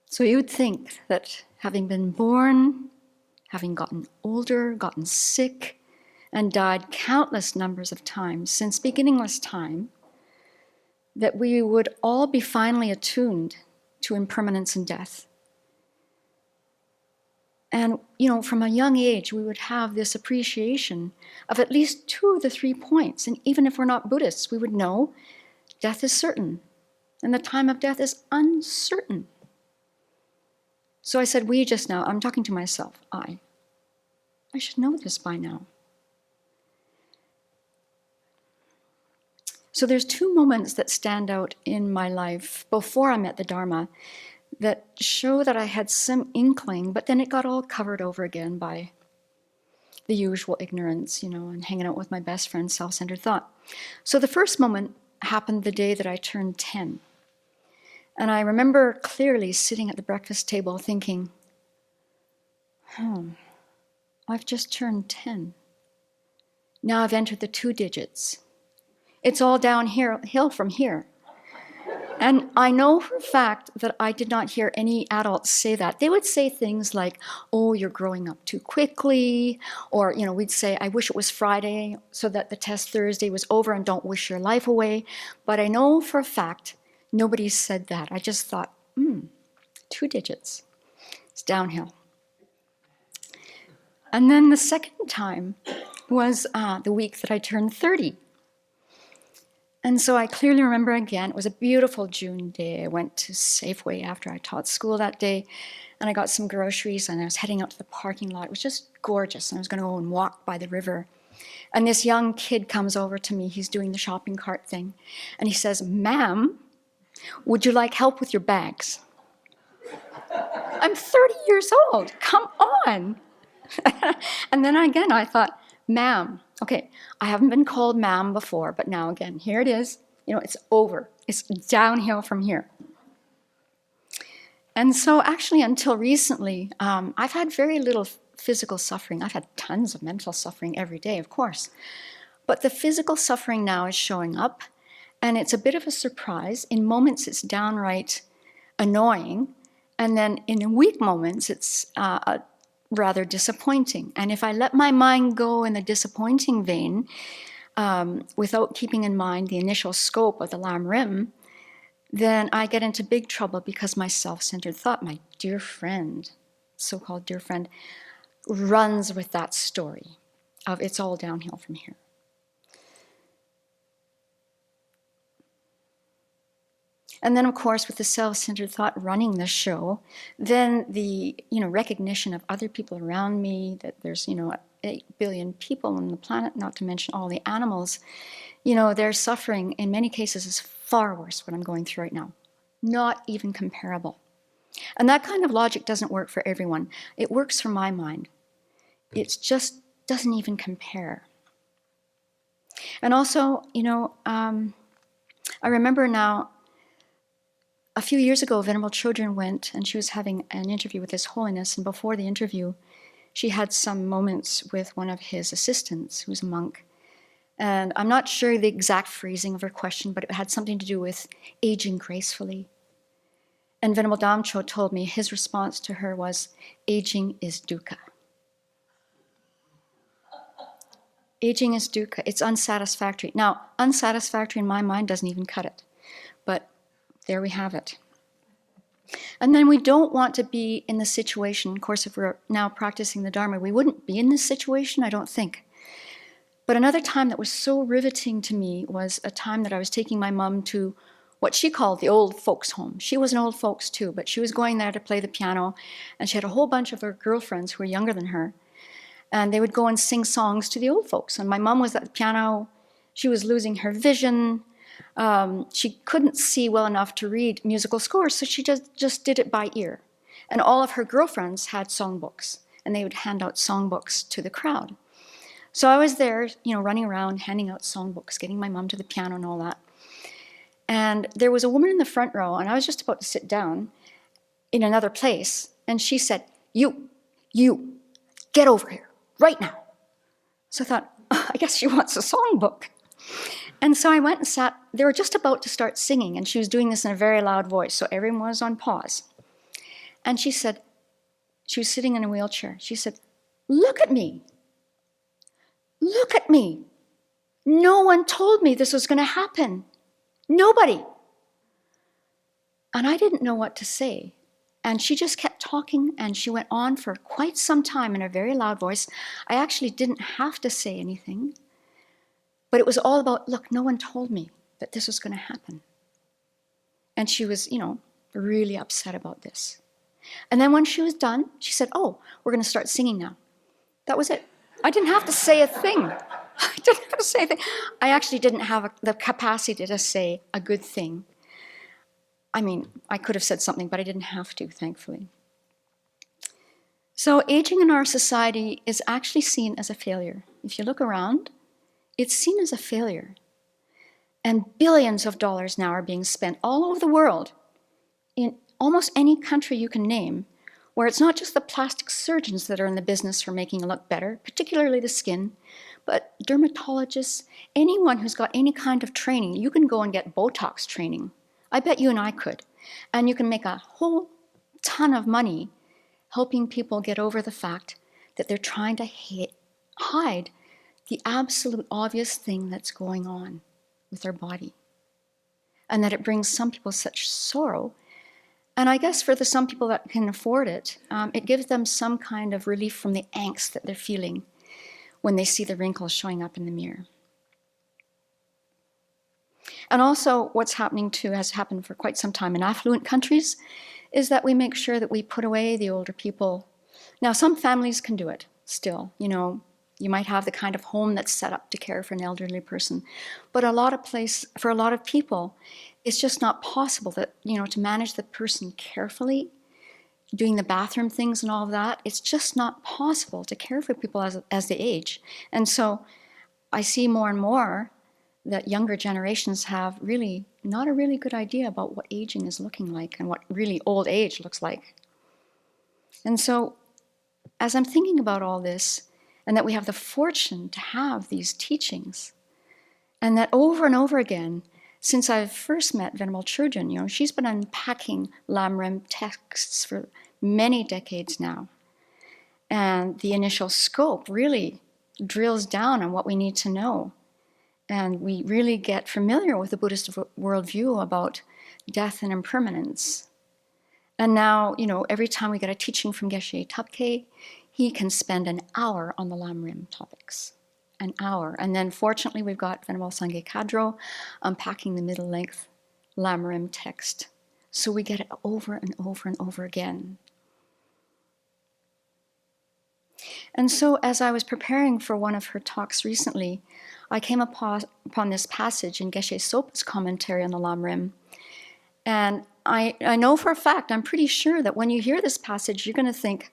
So you would think that having been born, having gotten older, gotten sick, and died countless numbers of times since beginningless time, that we would all be finally attuned to impermanence and death. And, from a young age, we would have this appreciation of at least 2 of the 3 points. And even if we're not Buddhists, we would know death is certain, and the time of death is uncertain. So I said, we just now, I'm talking to myself, I should know this by now. So there's 2 moments that stand out in my life before I met the Dharma that show that I had some inkling, but then it got all covered over again by the usual ignorance, and hanging out with my best friend, self-centered thought. So the first moment happened the day that I turned 10. And I remember clearly sitting at the breakfast table thinking, I've just turned 10. Now I've entered the 2 digits. It's all downhill from here. And I know for a fact that I did not hear any adults say that. They would say things like, oh, you're growing up too quickly. Or, we'd say, I wish it was Friday so that the test Thursday was over and don't wish your life away. But I know for a fact nobody said that. I just thought, 2 digits. It's downhill. And then the second time was the week that I turned 30. And so I clearly remember again, it was a beautiful June day. I went to Safeway after I taught school that day, and I got some groceries, and I was heading out to the parking lot. It was just gorgeous, and I was going to go and walk by the river. And this young kid comes over to me. He's doing the shopping cart thing. And he says, ma'am, would you like help with your bags? I'm 30 years old. Come on. And then again, I thought, ma'am. Okay, I haven't been called ma'am before, but now again, here it is. It's over. It's downhill from here. And so actually, until recently, I've had very little physical suffering. I've had tons of mental suffering every day, of course. But the physical suffering now is showing up, and it's a bit of a surprise. In moments, it's downright annoying. And then in weak moments, it's rather disappointing. And if I let my mind go in the disappointing vein, without keeping in mind the initial scope of the Lam Rim, then I get into big trouble because my self-centered thought, my dear friend, so-called dear friend, runs with that story of it's all downhill from here. And then, of course, with the self-centered thought running the show, then the recognition of other people around me, that there's 8 billion people on the planet, not to mention all the animals, their suffering in many cases is far worse what I'm going through right now. Not even comparable. And that kind of logic doesn't work for everyone. It works for my mind. It just doesn't even compare. And also, I remember now, a few years ago, Venerable Chodron went, and she was having an interview with His Holiness, and before the interview, she had some moments with one of his assistants, who's a monk. And I'm not sure the exact phrasing of her question, but it had something to do with aging gracefully. And Venerable Damcho told me his response to her was, aging is dukkha. Aging is dukkha. It's unsatisfactory. Now, unsatisfactory in my mind doesn't even cut it. But there we have it. And then we don't want to be in the situation, of course, if we're now practicing the Dharma, we wouldn't be in this situation, I don't think. But another time that was so riveting to me was a time that I was taking my mom to what she called the old folks' home. She was an old folks too, but she was going there to play the piano, and she had a whole bunch of her girlfriends who were younger than her, and they would go and sing songs to the old folks. And my mom was at the piano. She was losing her vision. She couldn't see well enough to read musical scores, so she just did it by ear. And all of her girlfriends had songbooks, and they would hand out songbooks to the crowd. So I was there, running around, handing out songbooks, getting my mom to the piano and all that. And there was a woman in the front row, and I was just about to sit down in another place, and she said, you, get over here, right now. So I thought, I guess she wants a songbook. And so I went and sat. They were just about to start singing, and she was doing this in a very loud voice, so everyone was on pause. And she said, she was sitting in a wheelchair. She said, "Look at me. Look at me. No one told me this was going to happen. Nobody." And I didn't know what to say. And she just kept talking, and she went on for quite some time in a very loud voice. I actually didn't have to say anything. But it was all about, look, no one told me that this was going to happen. And she was, really upset about this. And then when she was done, she said, "Oh, we're going to start singing now." That was it. I didn't have to say a thing. I didn't have to say a thing. I actually didn't have the capacity to say a good thing. I mean, I could have said something, but I didn't have to, thankfully. So aging in our society is actually seen as a failure. If you look around, it's seen as a failure. And billions of dollars now are being spent all over the world, in almost any country you can name, where it's not just the plastic surgeons that are in the business for making you look better, particularly the skin, but dermatologists, anyone who's got any kind of training. You can go and get Botox training. I bet you and I could. And you can make a whole ton of money helping people get over the fact that they're trying to hide the absolute obvious thing that's going on with their body. And that it brings some people such sorrow. And I guess for some people that can afford it, it gives them some kind of relief from the angst that they're feeling when they see the wrinkles showing up in the mirror. And also what's happening too, has happened for quite some time in affluent countries, is that we make sure that we put away the older people. Now, some families can do it still. You might have the kind of home that's set up to care for an elderly person. But for a lot of people, it's just not possible that, to manage the person carefully, doing the bathroom things and all of that, it's just not possible to care for people as they age. And so I see more and more that younger generations have really not a really good idea about what aging is looking like and what really old age looks like. And so as I'm thinking about all this, and that we have the fortune to have these teachings, and that over and over again, since I've first met Venerable Chögyön, she's been unpacking Lamrim texts for many decades now. And the initial scope really drills down on what we need to know. And we really get familiar with the Buddhist worldview about death and impermanence. And now, every time we get a teaching from Geshe Tupke, he can spend an hour on the Lamrim topics. An hour. And then fortunately, we've got Venerable Sangye Kadro unpacking the middle-length Lamrim text. So we get it over and over and over again. And so as I was preparing for one of her talks recently, I came upon this passage in Geshe Sopa's commentary on the Lamrim. And I know for a fact, I'm pretty sure that when you hear this passage, you're going to think,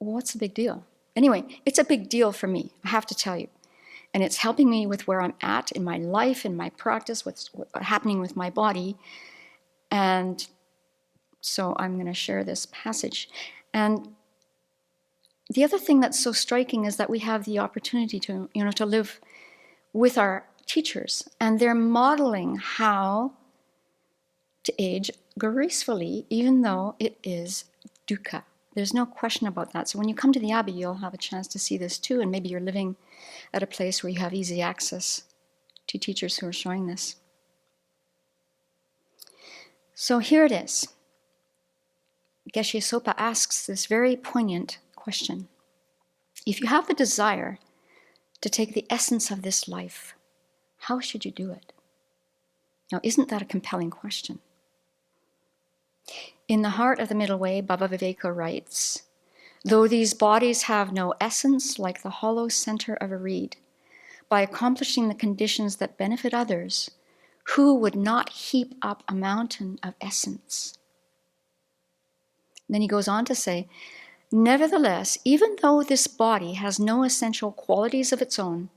well, what's the big deal? Anyway, it's a big deal for me, I have to tell you. And it's helping me with where I'm at in my life, in my practice, what's happening with my body. And so I'm going to share this passage. And the other thing that's so striking is that we have the opportunity to live with our teachers, and they're modeling how to age gracefully, even though it is dukkha. There's no question about that. So when you come to the Abbey, you'll have a chance to see this too, and maybe you're living at a place where you have easy access to teachers who are showing this. So here it is. Geshe Sopa asks this very poignant question. If you have the desire to take the essence of this life, how should you do it? Now, isn't that a compelling question? In the heart of the middle way, Baba Viveka writes, though these bodies have no essence like the hollow center of a reed, by accomplishing the conditions that benefit others, who would not heap up a mountain of essence? And then he goes on to say, nevertheless, even though this body has no essential qualities of its own,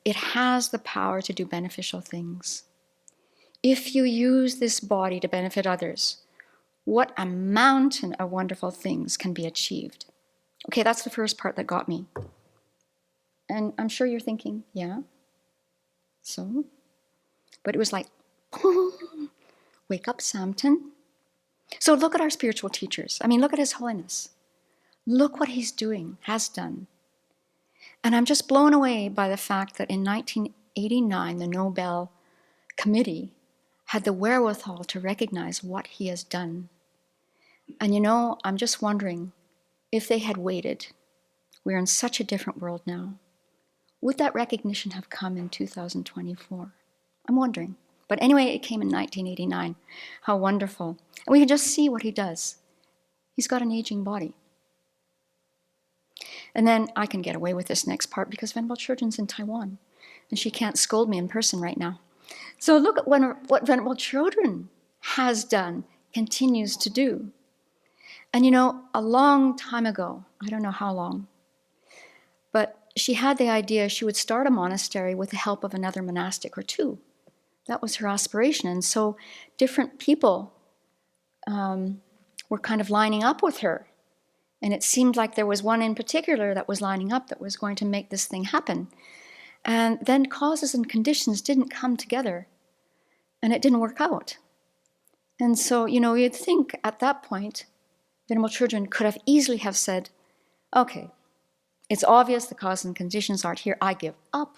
it has the power to do beneficial things. If you use this body to benefit others, what a mountain of wonderful things can be achieved. Okay, that's the first part that got me. And I'm sure you're thinking, yeah, so? But it was like, wake up, Samton. So look at our spiritual teachers. I mean, look at His Holiness. Look what he's doing, has done. And I'm just blown away by the fact that in 1989, the Nobel Committee had the wherewithal to recognize what he has done. And I'm just wondering, if they had waited, we're in such a different world now, would that recognition have come in 2024? I'm wondering. But anyway, it came in 1989. How wonderful. And we can just see what he does. He's got an aging body. And then I can get away with this next part because Venerable Children's in Taiwan, and she can't scold me in person right now. So look at what Venerable Children has done, continues to do. And a long time ago, I don't know how long, but she had the idea she would start a monastery with the help of another monastic or two. That was her aspiration. And so different people were kind of lining up with her. And it seemed like there was one in particular that was lining up that was going to make this thing happen. And then causes and conditions didn't come together, and it didn't work out. And so, you'd think at that point, Venerable Children could have easily have said, okay, it's obvious the causes and conditions aren't here, I give up.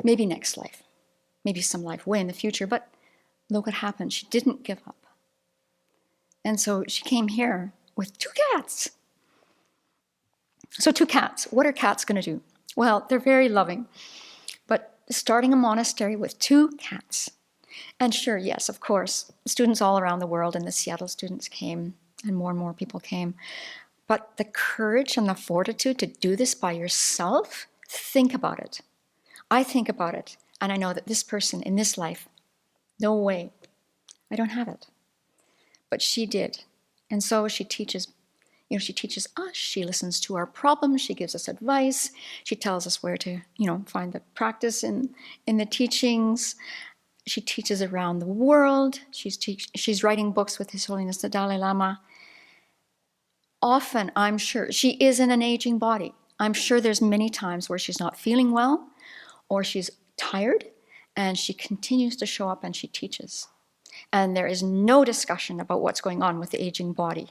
Maybe next life, maybe some life way in the future, but look what happened. She didn't give up. And so she came here with 2 cats. So 2 cats, what are cats going to do? Well, they're very loving, but starting a monastery with 2 cats. And sure, yes, of course, students all around the world, and the Seattle students came, and more people came. But the courage and the fortitude to do this by yourself, think about it. I think about it, and I know that this person in this life, no way, I don't have it. But she did. And so she teaches she teaches us, she listens to our problems, she gives us advice, she tells us where to, find the practice in the teachings. She teaches around the world. She's writing books with His Holiness the Dalai Lama. Often, I'm sure, she is in an aging body. I'm sure there's many times where she's not feeling well or she's tired, and she continues to show up and she teaches. And there is no discussion about what's going on with the aging body.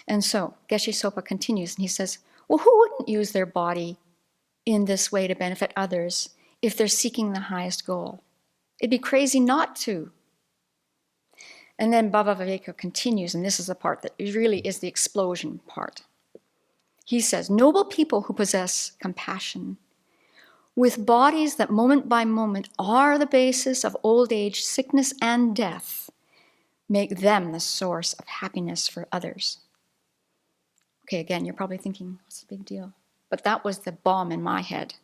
And so Geshe Sopa continues, and he says, well, who wouldn't use their body in this way to benefit others if they're seeking the highest goal? It'd be crazy not to. And then Baba Viveka continues, and this is the part that really is the explosion part. He says, noble people who possess compassion, with bodies that moment by moment are the basis of old age, sickness, and death, make them the source of happiness for others. Okay, again, you're probably thinking, what's the big deal? But that was the bomb in my head.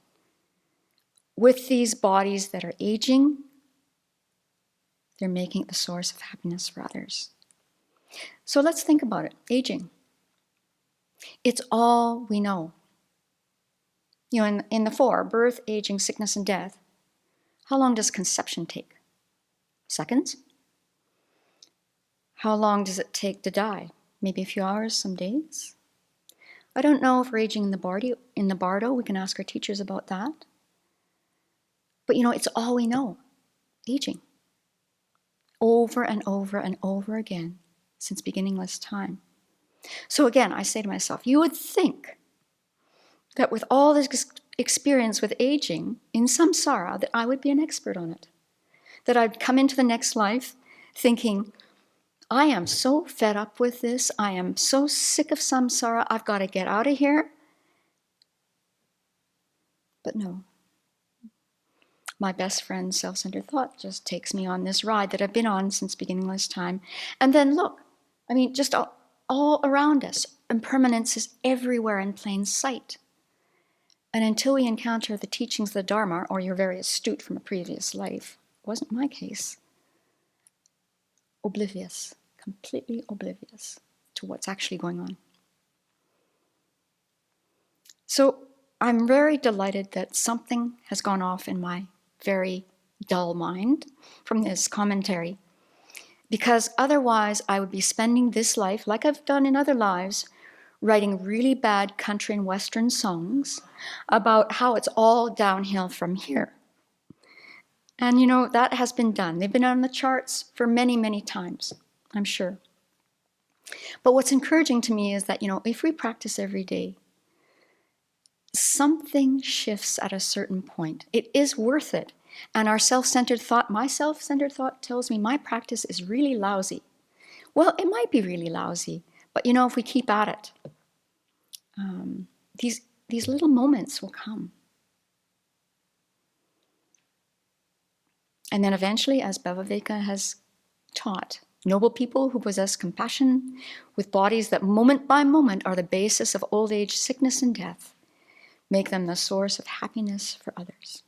With these bodies that are aging, they're making it the source of happiness for others. So let's think about it. Aging. It's all we know. In the 4, birth, aging, sickness, and death, how long does conception take? Seconds? How long does it take to die? Maybe a few hours, some days? I don't know if we're aging in the bardo. We can ask our teachers about that. But it's all we know. Aging. Over and over and over again since beginningless time. So again, I say to myself, you would think that with all this experience with aging in samsara, that I would be an expert on it. That I'd come into the next life thinking, I am so fed up with this. I am so sick of samsara. I've got to get out of here. But no. My best friend, self-centered thought, just takes me on this ride that I've been on since beginningless time. And then look, just all around us, impermanence is everywhere in plain sight. And until we encounter the teachings of the Dharma, or you're very astute from a previous life, wasn't my case, oblivious, completely oblivious to what's actually going on. So I'm very delighted that something has gone off in my very dull mind from this commentary, because otherwise I would be spending this life, like I've done in other lives, writing really bad country and Western songs about how it's all downhill from here. And that has been done. They've been on the charts for many, many times, I'm sure. But what's encouraging to me is that, if we practice every day, something shifts at a certain point. It is worth it. And our self-centered thought, my self-centered thought tells me my practice is really lousy. Well, it might be really lousy, but if we keep at it, these little moments will come. And then eventually, as Bhavaveka has taught, noble people who possess compassion with bodies that moment by moment are the basis of old age, sickness, and death, make them the source of happiness for others.